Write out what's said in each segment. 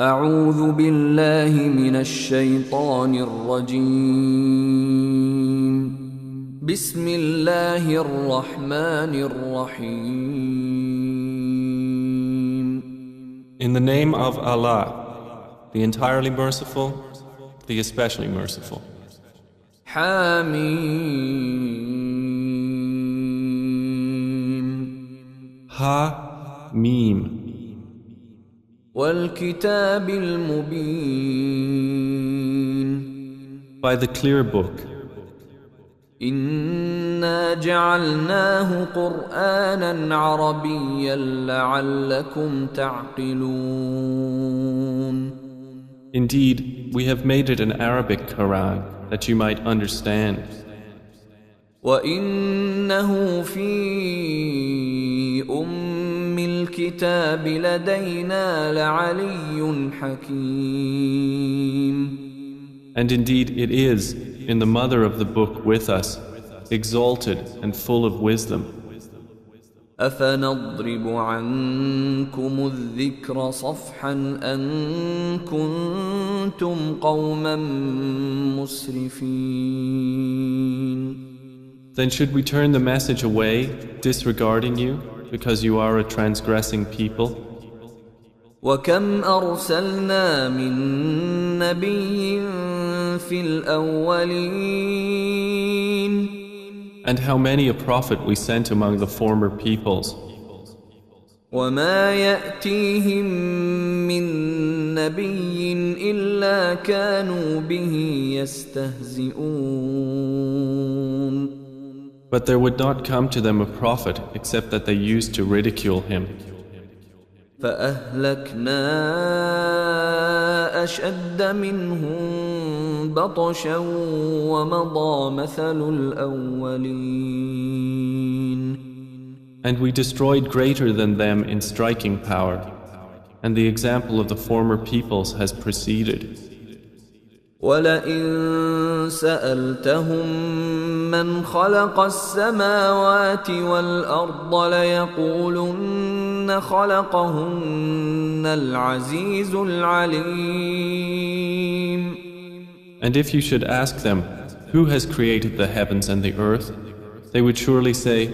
أعوذ بالله من الشيطان الرجيم بسم الله الرحمن الرحيم In the name of Allah, the entirely merciful, the especially merciful. حميم Ha, Mim. والكتاب المبين By the clear book, إنا جعلناه قرآنا عربيا لعلكم تعقلون indeed, we have made it an Arabic Quran that you might understand. وإنه في الكتاب لدينا لعلي حكيم And indeed, it is in the mother of the book with us, exalted and full of wisdom. أفنضرب عنكم الذكر صفحا أن كنتم قوما مسرفين Then should we turn the message away, disregarding you, because you are a transgressing people? وكم أرسلنا من نبي في الأولين And how many a prophet we sent among the former peoples, وما يأتيهم من نبي إلا كانوا به يستهزئون but there would not come to them a prophet except that they used to ridicule him. فأهلكنا أشد منهم بطشا ومضى مثل الأولين And we destroyed greater than them in striking power, and the example of the former peoples has preceded. ولئن سألتهم من خلق السماوات والأرض ليقولن خلقهن العزيز العليم And if you should ask them, who has created the heavens and the earth, they would surely say,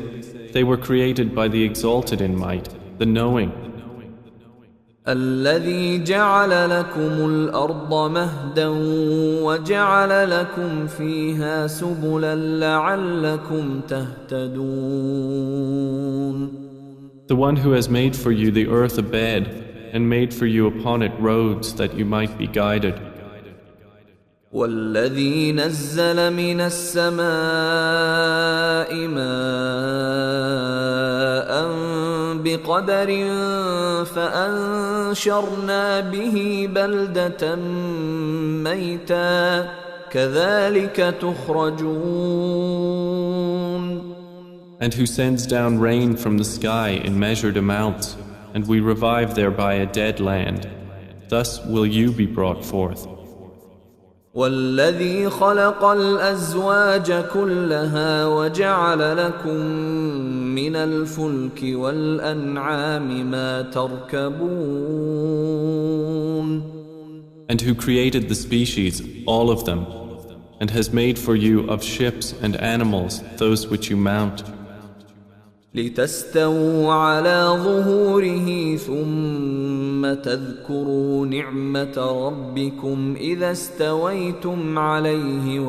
they were created by the exalted in might, the knowing. الذي جعل لكم الأرض مهدا وجعل لكم فيها سبلا لعلكم تهتدون The one who has made for you the earth a bed and made for you upon it roads that you might be guided. والذي نزل من السماء ماء بقدر فأنشرنا به بلدة ميتا كذلك تخرجون And who sends down rain from the sky in measured amounts, and we revive thereby a dead land. Thus will you be brought forth. والذي خلق الأزواج كلها وجعل لكم من الفلك والأنعام ما تركبون And who created the species, all of them, and has made for you of ships and animals those which you mount, لتستووا على ظهوره ثم تذكروا نعمة ربكم إذا استويتم عليه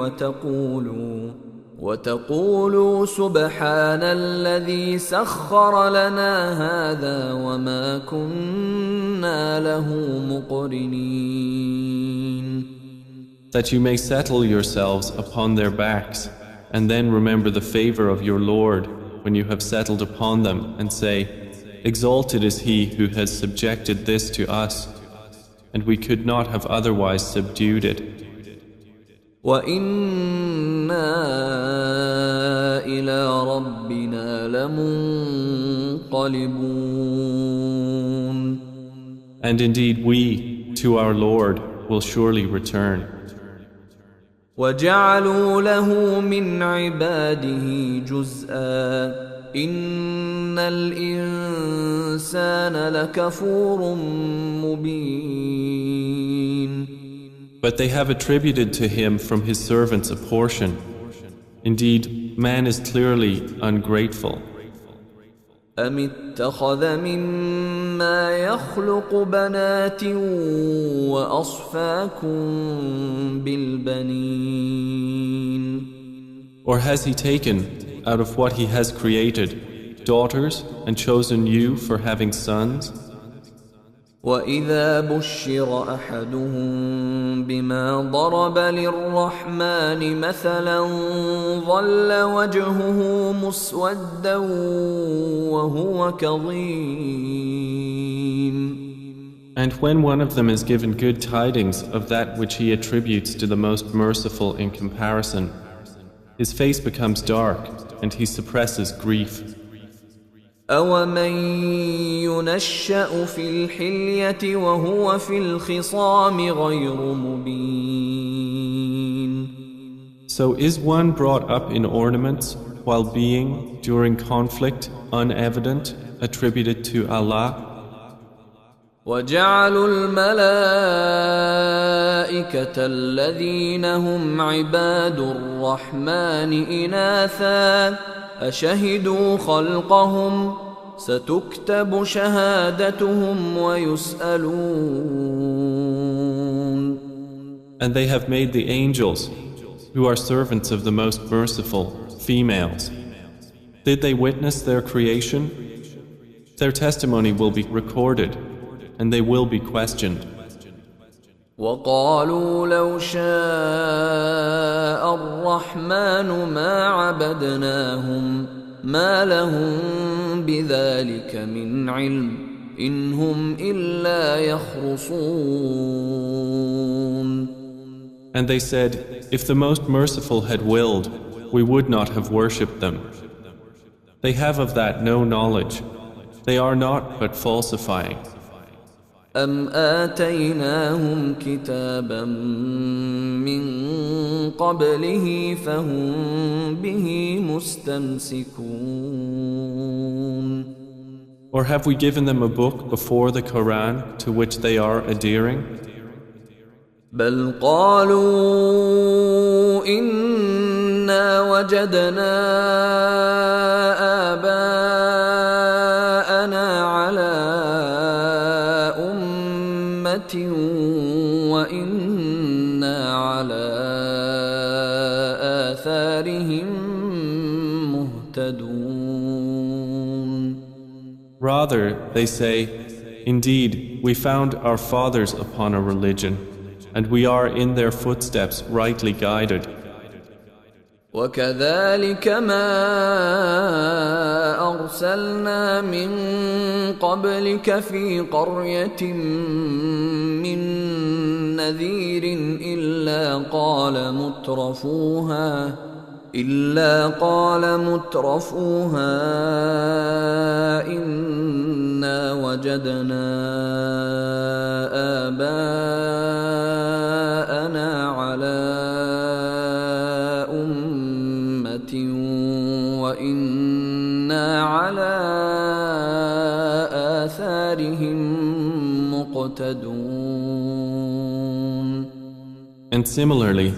وتقولوا سبحان الذي سخر لنا هذا وما كنا له مقرنين that you may settle yourselves upon their backs, and then remember the favor of your Lord when you have settled upon them, and say, exalted is he who has subjected this to us, and we could not have otherwise subdued it. وَإِنَّا إِلَى رَبِّنَا لَمُنقَلِبُونَ And indeed we, to our Lord, will surely return. وجعلوا له من عباده جزءا إن الإنسان لكفور مبين. But they have attributed to him from his servants a portion. Indeed, man is clearly ungrateful. أم اتخذ مما يخلق بنات وأصفاكم بالبنين. Or has he taken, out of what he has created, daughters and chosen you for having sons? وإذا بشر أحدهم بما ضرب للرحمن مثلا ظل وجهه مسودا وهو كظيم. And when one of them is given good tidings of that which he attributes to the most merciful in comparison, his face becomes dark and he suppresses grief. أَوَمَن يُنَشَّأُ فِي الْحِلْيَةِ وَهُوَ فِي الْخِصَامِ غَيْرُ مُبِينٍ. So is one brought up in ornaments while being, during conflict, unevident, attributed to Allah? وَجَعَلُوا الْمَلَائِكَةَ الَّذِينَ هُمْ عِبَادُ الرَّحْمَنِ إِنَاثًا أشهدوا خلقهم ستكتب شهادتهم ويسألون. And they have made the angels, who are servants of the most merciful, females. Did they witness their creation? Their testimony will be recorded, and they will be questioned. وقالوا لو شاء الرحمن ما عبدناهم ما لهم بذلك من علم إن هم إلا يخرصون. And they said, if the most merciful had willed, we would not have worshipped them. They have of that no knowledge. They are not but falsifying. أم آتيناهم كتابا من قبله فهم به مستمسكون. Or have we given them a book before the Quran to which they are adhering? بل قالوا إنا وجدنا آباءنا على وإنا على آثارهم مهتدون. Rather, they say, indeed, we found our fathers upon a religion, and we are in their footsteps rightly guided. وكذلك ما أرسلنا من قبلك في قرية من نذير إلا قال مترفوها إنا وجدنا آباءنا على وإنا على آثارهم مقتدون. And similarly,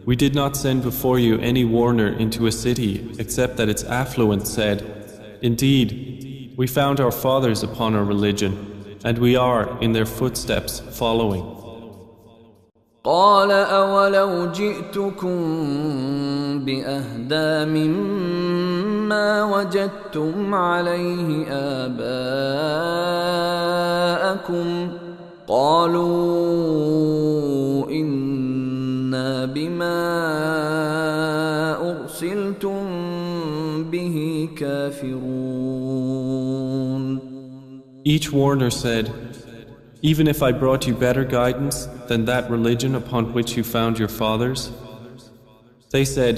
we did not send before you any warner into a city except that its affluent said, indeed, we found our fathers upon a religion, and we are in their footsteps following. قال أولو جئتكم بأهدى مما وجدتم عليه آباءكم قالوا إنا بما أرسلتم به كافرون. Each warner said, even if I brought you better guidance than that religion upon which you found your fathers? They said,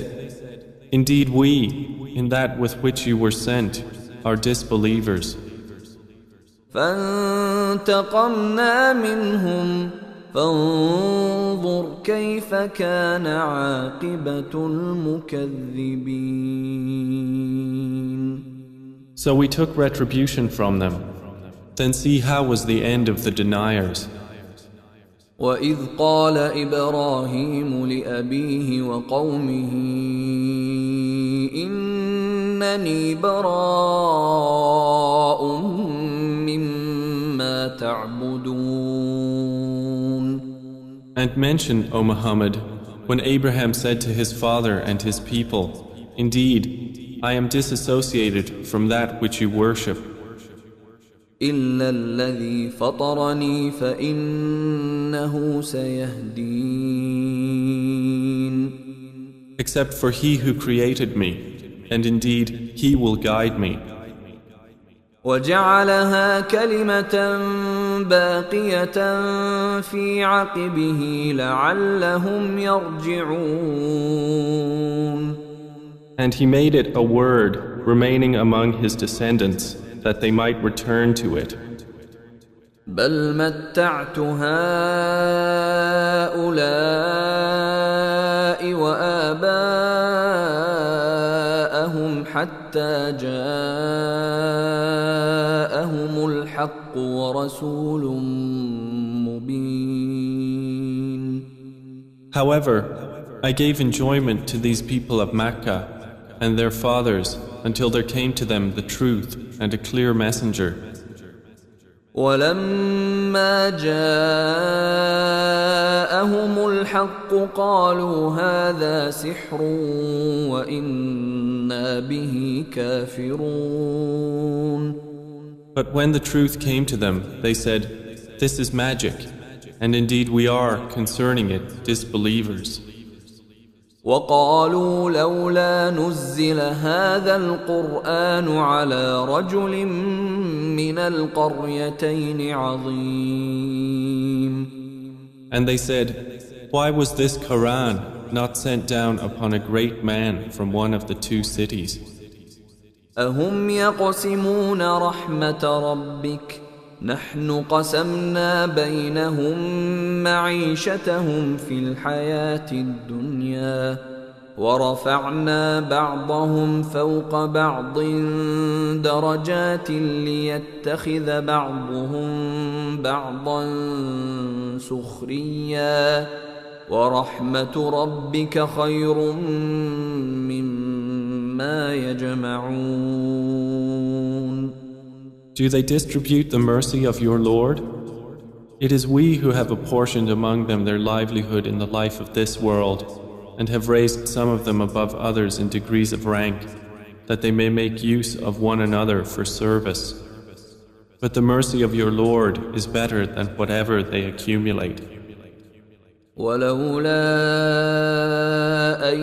indeed we, in that with which you were sent, are disbelievers. فانتقمنا منهم فانظر كيف كان عاقبة المكذبين. So we took retribution from them. Then see how was the end of the deniers. وإذ قال إبراهيم لأبيه وقومه إنني براء مما تعبدون. And mention, O Muhammad, when Abraham said to his father and his people, Indeed, I am disassociated from that which you worship. إلا الذي فطرني فإنه سيهدين. Except for he who created me, and indeed he will guide me. وجعلها كلمة باقية في عقبه لعلهم يرجعون. And he made it a word remaining among his descendants, that they might return to it. بل متعت هؤلاء وآباءهم حتى جاءهم الحق ورسول مبين. However, I gave enjoyment to these people of Mecca and their fathers until there came to them the truth and a clear messenger. ولما جاءهم الحق قالوا هذا سحر وإنا به كافرون. But when the truth came to them, they said, This is magic, and indeed we are, concerning it, disbelievers. وقالوا لولا نزل هذا القرآن على رجل من القريتين عظيم. And they said, Why was this Quran not sent down upon a great man from one of the two cities? أهم يقسمون رحمة ربك نحن قسمنا بينهم معيشتهم في الحياة الدنيا ورفعنا بعضهم فوق بعض درجات ليتخذ بعضهم بعضا سخريا ورحمة ربك خير مما يجمعون. Do they distribute the mercy of your Lord? It is we who have apportioned among them their livelihood in the life of this world, and have raised some of them above others in degrees of rank, that they may make use of one another for service. But the mercy of your Lord is better than whatever they accumulate. ولولا أن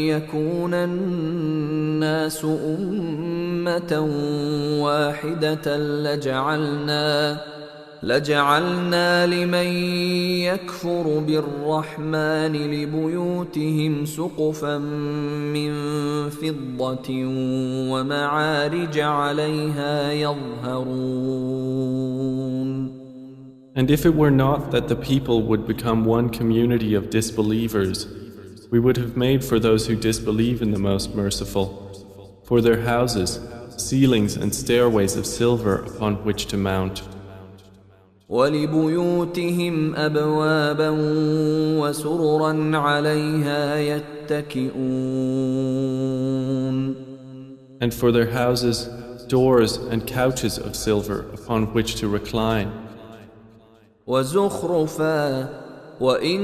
يكون الناس أمة واحدة لجعلنا لمن يكفر بالرحمن لبيوتهم سقفا من فضة ومعارج عليها يظهرون. And if it were not that the people would become one community of disbelievers, we would have made for those who disbelieve in the Most Merciful, for their houses, ceilings and stairways of silver upon which to mount. وَلِبُيُوتِهِمْ أَبْوَابًا وَسُرُرًا عَلَيْهَا يَتَّكِئُونَ. And for their houses, doors and couches of silver upon which to recline. وَزُخْرُفًا وَإِن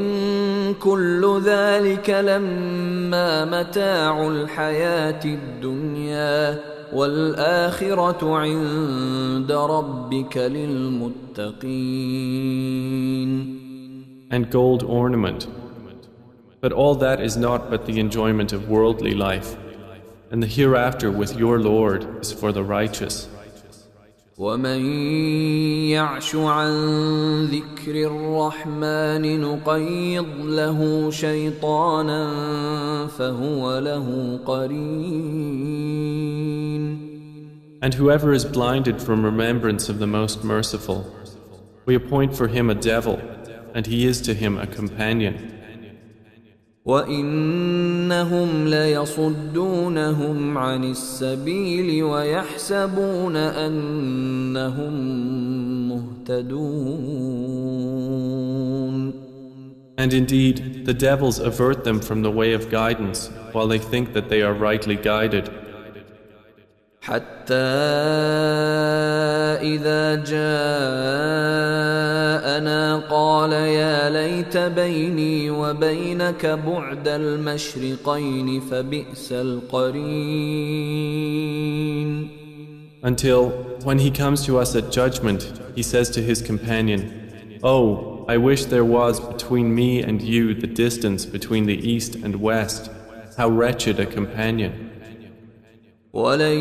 كُلُّ ذَلِكَ لَمَّا مَتَاعُ الْحَيَاةِ الدُّنْيَا وَالْآخِرَةُ عِندَ رَبِّكَ لِلْمُتَّقِينَ. And gold ornament. But all that is not but the enjoyment of worldly life, and the hereafter with your Lord is for the righteous. وَمَن يَعْشُ عَن ذِكْرِ الرَّحْمَنِ نُقَيِّضْ لَهُ شَيْطَانًا فَهُوَ لَهُ قَرِينٌ. And whoever is blinded from remembrance of the Most Merciful, we appoint for him a devil, and he is to him a companion. وَإِنَّهُمْ لَيَصُدُّونَهُمْ عَنِ السَّبِيلِ وَيَحْسَبُونَ أَنَّهُمْ مُهْتَدُونَ. And indeed, the devils avert them from the way of guidance, while they think that they are rightly guided. حتى إذا جاءنا قال يا ليت بيني وبينك بعد المشرقين فبئس القرين. Until, when he comes to us at judgment, he says to his companion, "Oh, I wish there was between me and you the distance between the east and west. How wretched a companion." وَلَن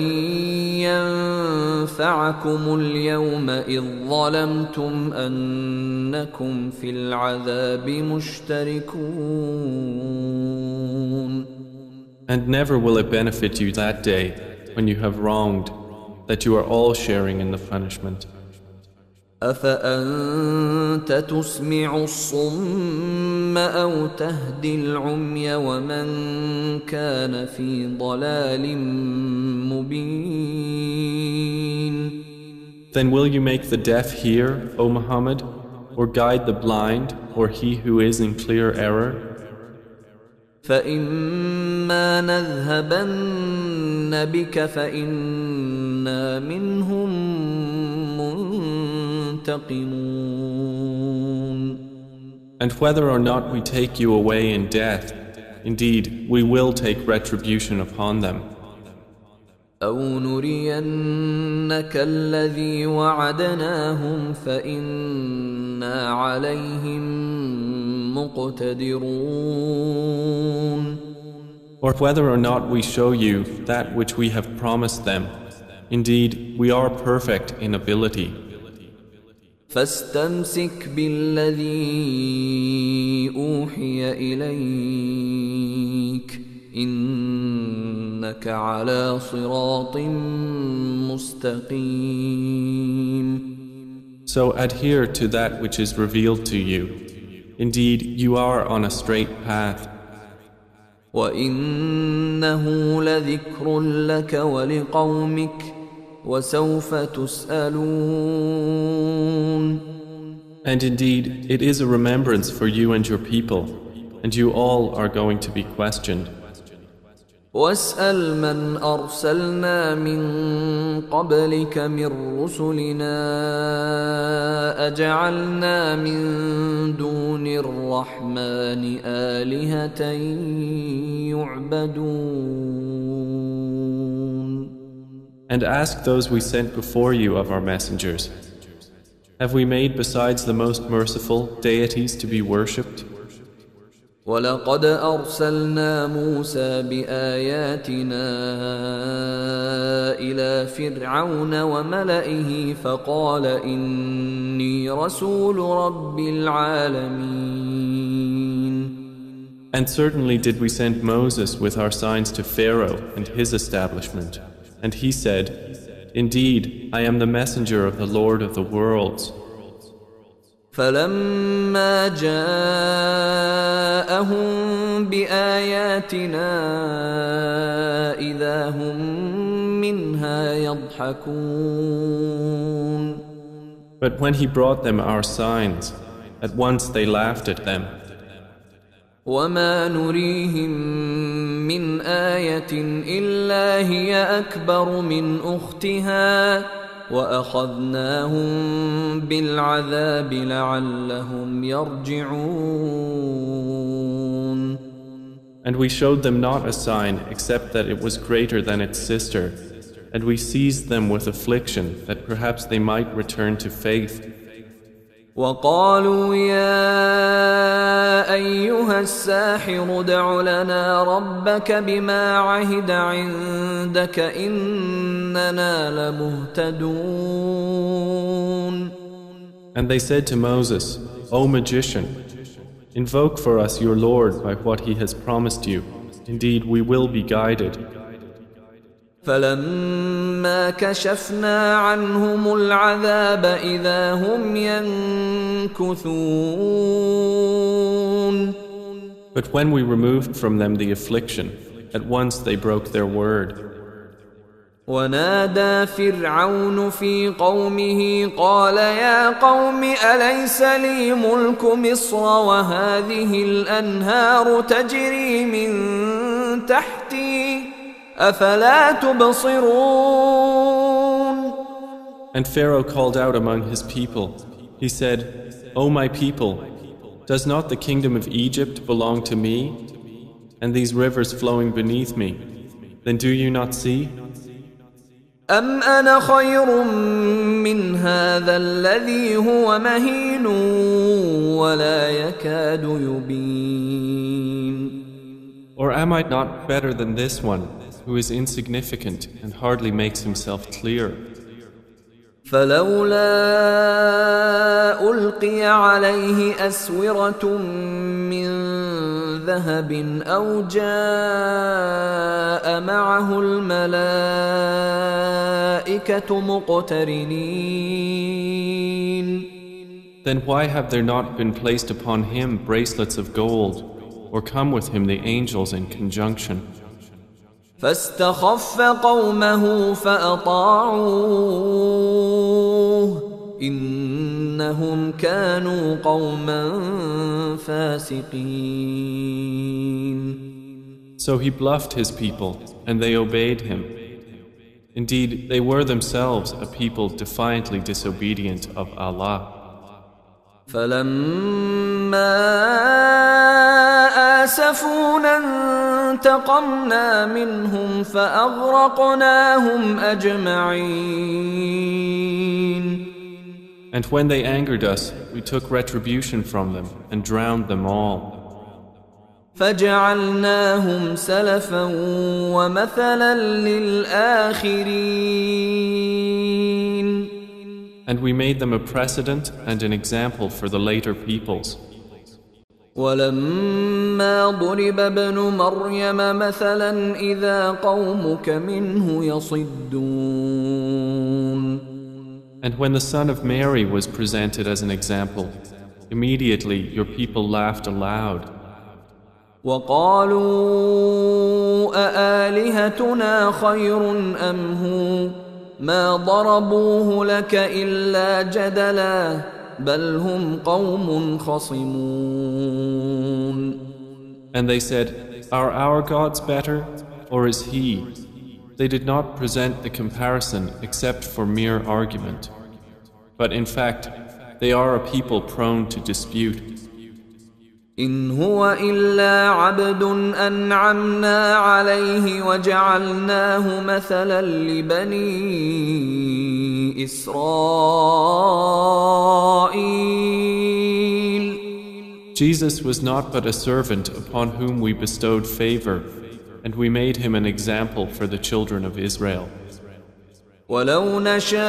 يَنفَعَكُمُ الْيَوْمَ إِذ ظَّلَمْتُمْ أَنَّكُمْ فِي الْعَذَابِ مُشْتَرِكُونَ. And never will it benefit you that day, when you have wronged, that you are all sharing in the punishment. أَفَأَنْتَ تُسْمِعُ الصُّمَّ أَوْ تَهْدِي الْعُمْيَ وَمَنْ كَانَ فِي ضَلَالٍ مُبِينٍ. Then will you make the deaf hear, O Muhammad, or guide the blind, or he who is in clear error? فَإِمَّا نَذْهَبَنَّ بِكَ فَإِنَّا مِنْهُمْ منتقمون. And whether or not we take you away in death, indeed we will take retribution upon them. أو نرينك الذي وعدناهم فإنا عليهم مقتدرون. Or whether or not we show you that which we have promised them, indeed we are perfect in ability. فاستمسك بالذي أوحي إليك إنك على صراط مستقيم. So adhere to that which is revealed to you. Indeed, you are on a straight path. وإنه لذكر لك ولقومك وسوف تسألون. And indeed, it is a remembrance for you and your people, and you all are going to be questioned. واسأل من أرسلنا من قبلك من رسلنا أجعلنا من دون الرحمن آلهة يعبدون. And ask those we sent before you of our messengers, have we made besides the most merciful deities to be worshipped? وَلَقَدْ أَرْسَلْنَا مُوسَى بِآيَاتِنَا إِلَى فِرْعَوْنَ وَمَلَئِهِ فَقَالَ إِنِّي رَسُولُ رَبِّ الْعَالَمِينَ. And certainly did we send Moses with our signs to Pharaoh and his establishment, and he said, "Indeed, I am the messenger of the Lord of the worlds." فَلَمَّا جَاءَهُم بِآيَاتِنَا إِذَا هُم مِّنْهَا يَضْحَكُونَ. But when he brought them our signs, at once they laughed at them. وَمَا نُرِيهِم مِّنْ آيَةٍ إِلَّا هِيَ أَكْبَرُ مِنْ أُخْتِهَا وَأَخَذْنَاهُمْ بِالْعَذَابِ لَعَلَّهُمْ يَرْجِعُونَ. And we showed them not a sign except that it was greater than its sister, and we seized them with affliction that perhaps they might return to faith. وَقَالُوا يَا أَيُّهَا السَّاحِرُ ادْعُ لَنَا رَبَّكَ بِمَا عَهِدَ عِندَكَ إِنَّنَا لَمُهْتَدُونَ. And they said to Moses, "O magician, invoke for us your Lord by what he has promised you. Indeed, we will be guided." فلما كشفنا عنهم العذاب إذا هم ينكثون. But when we removed from them the affliction, at once they broke their word. ونادى فرعون في قومه قال يا قوم أليس لي ملك مصر وهذه الأنهار تجري من تحتي أفلا تبصرون. And Pharaoh called out among his people. He said, O my people, does not the kingdom of Egypt belong to me, and these rivers flowing beneath me? Then do you not see? أم أنا خير من هذا الذي هو مهين ولا يكاد يبين. Or am I not better than this one, who is insignificant and hardly makes himself clear? فلولا ألقي عليه أسورة من ذهب أو جاء معه الملائكة مقترنين. Then why have there not been placed upon him bracelets of gold, or come with him the angels in conjunction? فاستخف قومه فأطاعوه إنهم كانوا قوما فاسقين. So he bluffed his people, and they obeyed him. Indeed, they were themselves a people defiantly disobedient of Allah. فلما آسفونا انتقمنا منهم فأغرقناهم أجمعين. And when they angered us, we took retribution from them and drowned them all. فجعلناهم سلفا ومثلا للآخرين. And we made them a precedent and an example for the later peoples. ولما ضرب ابن مريم مثلا إذا قومك منه يصدون. And when the son of Mary was presented as an example, immediately your people laughed aloud. وقالوا أآلهتنا خير أم هو ما ضربوه لك إلا جدلا بل هم قوم خصمون. And they said, are our gods better, or is he? They did not present the comparison except for mere argument. But in fact, they are a people prone to dispute. إن هو إلا عبد أنعمنا عليه وجعلناه مثلا لبني إسرائيل. Jesus was not but a servant upon whom we bestowed favor, and we made him an example for the children of Israel. ولو نشاء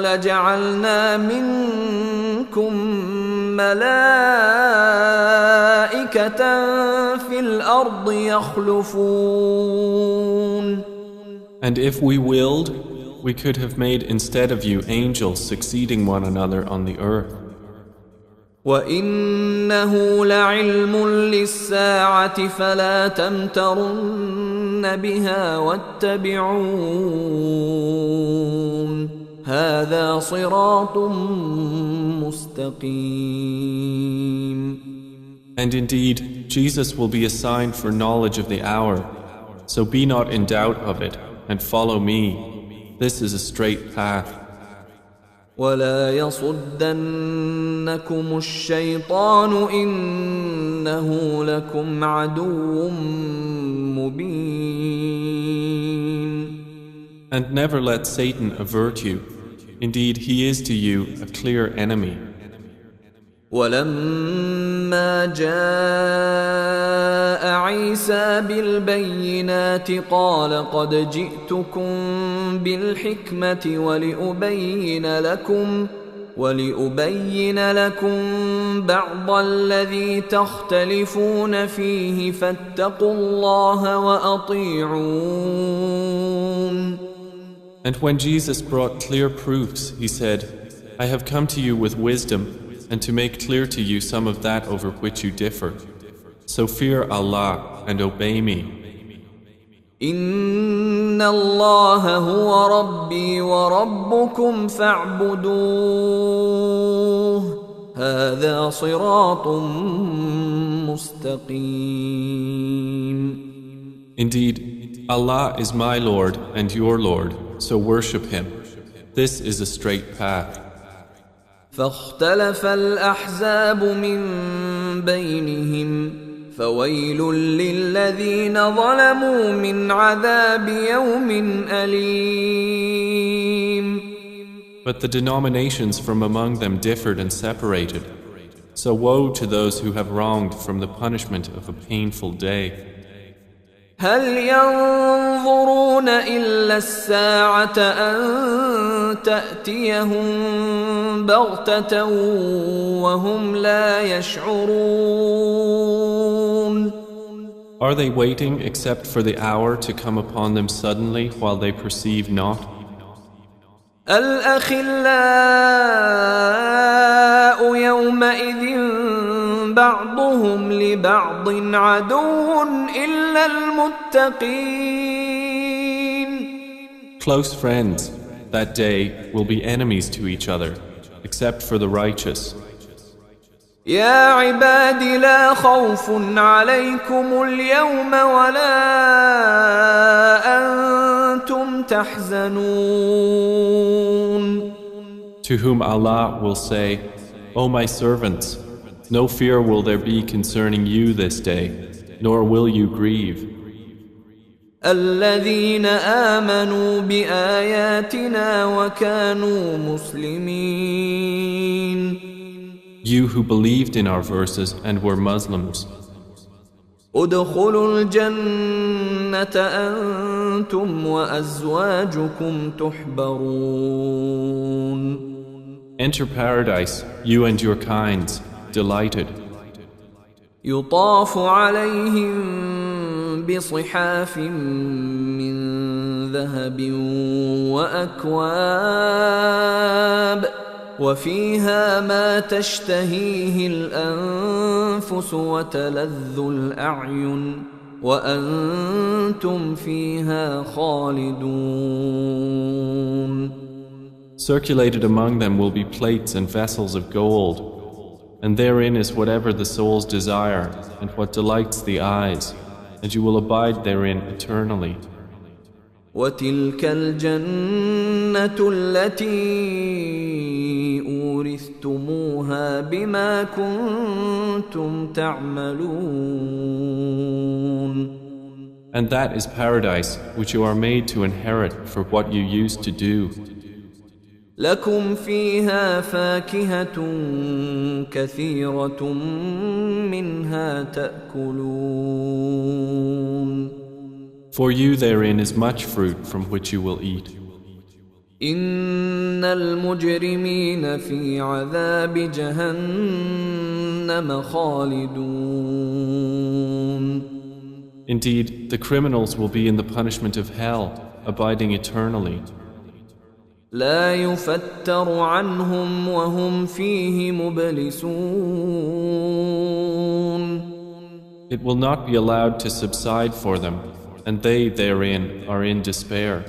لجعلنا منكم ملائكة في الأرض يخلفون. And if we willed, we could have made instead of you angels succeeding one another on the earth. وإنه لعلم للساعة فلا تمترن بها واتبعون هذا صراط مستقيم. And indeed, Jesus will be a sign for knowledge of the hour, so be not in doubt of it, and follow me. This is a straight path. ولا يصدنكم الشيطان إنه لكم عدو مبين. And never let Satan avert you. Indeed, he is to you a clear enemy. ولما جاء عيسى بالبينات قال قد جئتكم بالحكمة ولأبين لكم بعض الذي تختلفون فيه فاتقوا الله وأطيعون. And when Jesus brought clear proofs, he said, I have come to you with wisdom and to make clear to you some of that over which you differ. So fear Allah and obey me. إن الله هو ربي وربكم فاعبدوه هذا صراط مستقيم. Indeed, Allah is my Lord and your Lord, so worship Him. This is a straight path. فاختلف الأحزاب من بينهم فويل للذين ظلموا من عذاب يوم أليم. But the denominations from among them differed and separated. So woe to those who have wronged from the punishment of a painful day. هل ينظرون إلا الساعة أن تأتيهم بغتة وهم لا يشعرون. Are they waiting except for the hour to come upon them suddenly while they perceive not? الأخلاء يومئذ بعضهم لبعض عدو إلا المتقين. Close friends that day will be enemies to each other except for the righteous. يا عباد لا خوف عليكم اليوم ولا أنتم تحزنون. To whom Allah will say, O my servants, no fear will there be concerning you this day, nor will you grieve. الذين آمنوا بآياتنا وكانوا مسلمين. You who believed in our verses and were Muslims. ادخلوا الجنة أنتم وأزواجكم تحبرون. Enter paradise, you and your kinds, delighted. يطاف عليهم بصحاف من ذهب وأكواب وفيها ما تشتهيه الأنفس وتلذ الأعين وأنتم فيها خالدون. Circulated among them will be plates and vessels of gold, and therein is whatever the souls desire and what delights the eyes, and you will abide therein eternally. وتلك الجنة التي أورثتموها بما كنتم تعملون. And that is paradise which you are made to inherit for what you used to do. لكم فيها فاكهة كثيرة منها تأكلون. For you therein is much fruit from which you will eat. إن المجرمين في عذاب جهنم خالدون. Indeed, the criminals will be in the punishment of hell, abiding eternally. لا يفتر عنهم وهم فيه مبلسون. It will not be allowed to subside for them, and they therein are in despair.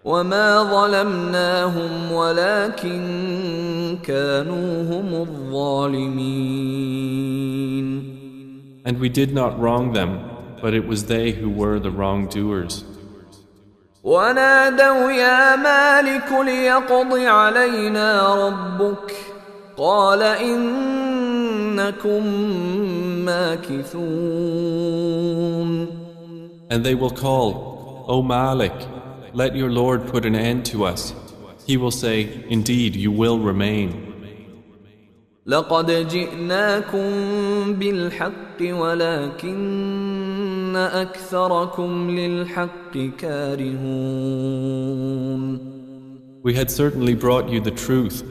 وما ظلمناهم ولكن كانوا هم الظالمين. And we did not wrong them, but it was they who were the wrongdoers. ونادوا يا مالك ليقض علينا ربك قال إنكم ماكثون. And they will call, O Malik, let your Lord put an end to us. He will say, indeed, you will remain. لقد جئناكم بالحق ولكن أكثركم للحق كارهون. We had certainly brought you the truth,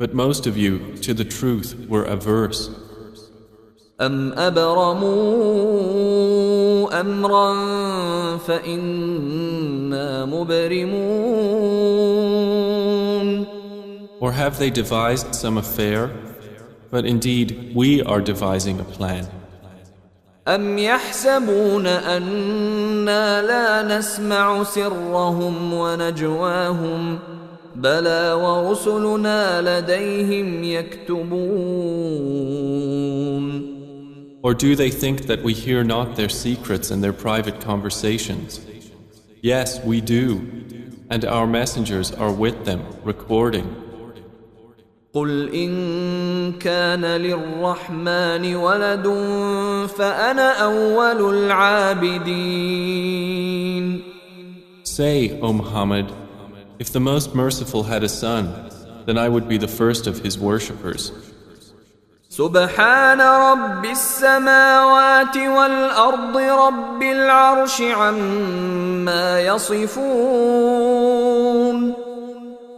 But most of you, to the truth, were averse. أم أبرموا أمرا فإنا مبرمون. Or have they devised some affair? But indeed, we are devising a plan. أم يحسبون أنا لا نسمع سرهم ونجواهم بلى ورسلنا لديهم يكتبون. Or do they think that we hear not their secrets and their private conversations? Yes, we do, and our messengers are with them, recording. قل إن كان للرحمن ولد فأنا أول العابدين. Say, O Muhammad, if the Most Merciful had a son, then I would be the first of his worshippers. سبحان رب السماوات والأرض رب العرش عما يصفون.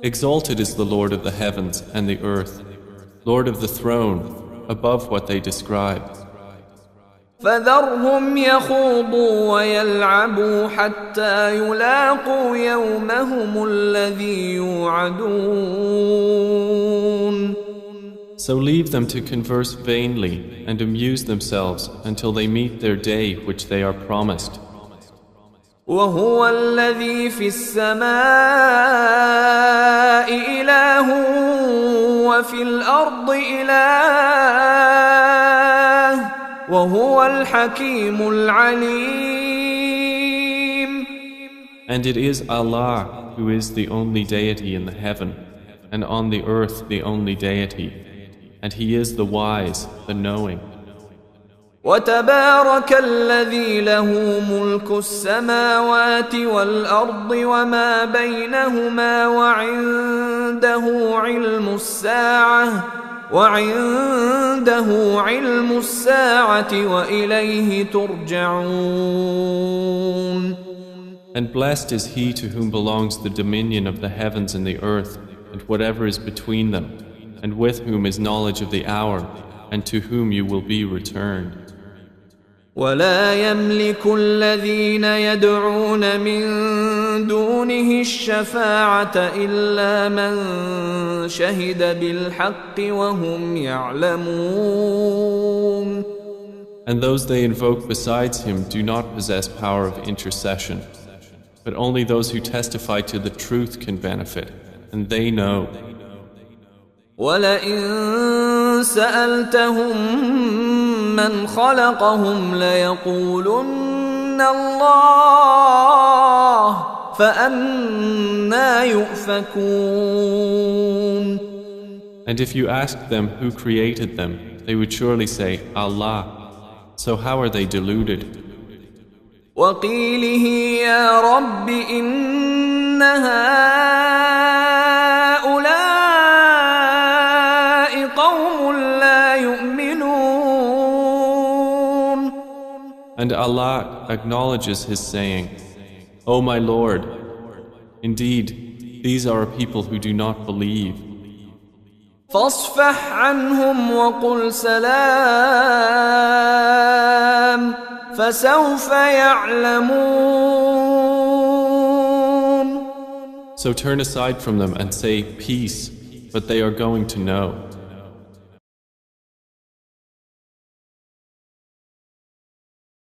Exalted is the Lord of the heavens and the earth, Lord of the throne, above what they describe. فذرهم يخوضوا ويلعبوا حتى يلاقوا يومهم الذي يوعدون. So leave them to converse vainly and amuse themselves until they meet their day which they are promised. وهو الذي في السماء إله وفي الأرض إله وهو الحكيم العليم. And it is Allah who is the only deity in the heaven, and on the earth the only deity, and He is the wise, the knowing. وتبارك الذي له ملك السماوات والأرض وما بينهما وعنده علم الساعة وإليه ترجعون. And blessed is he to whom belongs the dominion of the heavens and the earth and whatever is between them, and with whom is knowledge of the hour, and to whom you will be returned. ولا يملك الذين يدعون من دونه الشفاعة إلا من شهد بالحق وهم يعلمون. And those they invoke besides him do not possess power of intercession, but only those who testify to the truth can benefit, and they know. وَلَئِن سَأَلْتَهُم مَّنْ خَلَقَهُمْ لَيَقُولُنَّ اللَّهُ فَأَنَّىٰ يُؤْفَكُونَ. And if you asked them who created them, they would surely say, Allah. So how are they deluded? وَقِيلِهِ يَا رَبِّ إِنَّ هَٰؤُلَاءِ قَوْمٌ لَّا يُؤْمِنُونَ. And Allah acknowledges His saying, O my Lord, indeed, these are a people who do not believe. فاصفح عنهم وقل سلام فسوف يعلمون. So turn aside from them and say peace, but they are going to know.